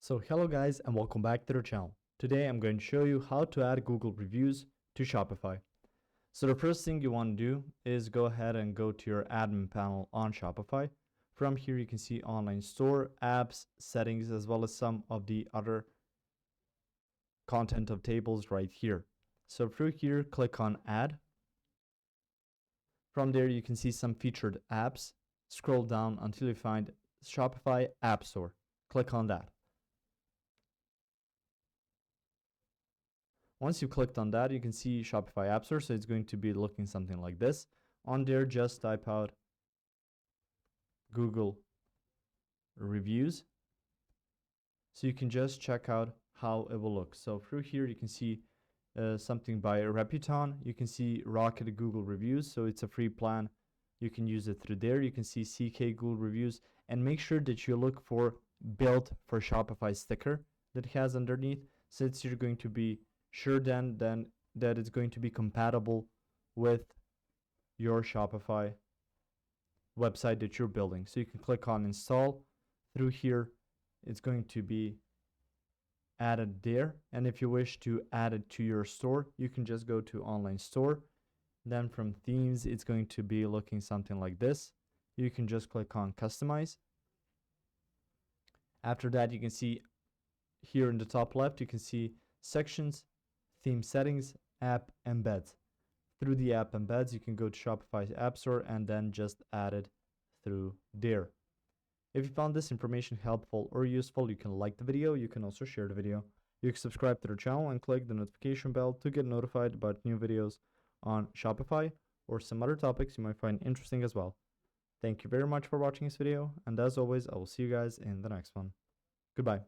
So hello guys and welcome back to the channel. Today I'm going to show you how to add Google reviews to Shopify. So the first thing you want to do is go ahead and go to your admin panel on Shopify. From here you can see online store, apps, settings, as well as some of the other content of tables right here. So through here, click on add. From there you can see some featured apps. Scroll down until you find Shopify App Store. Click on that. Once you clicked on that, you can see Shopify App Store. So it's going to be looking something like this. On there, just type out Google reviews. So you can just check out how it will look. So through here, you can see something by Reputon. You can see Rocket Google reviews. So it's a free plan. You can use it through there. You can see CK Google reviews, and make sure that you look for built for Shopify sticker that it has underneath, since you're going to be sure then that it's going to be compatible with your Shopify website that you're building. So you can click on install. Through here, it's going to be added there. And if you wish to add it to your store, you can just go to online store. Then from themes, it's going to be looking something like this. You can just click on customize. After that, you can see here in the top left, you can see sections, theme settings, app embeds. Through the app embeds, you can go to Shopify's App Store and then just add it through there. If you found this information helpful or useful, you can like the video. You can also share the video. You can subscribe to the channel and click the notification bell to get notified about new videos on Shopify or some other topics you might find interesting as well. Thank you very much for watching this video, and as always, I will see you guys in the next one. Goodbye.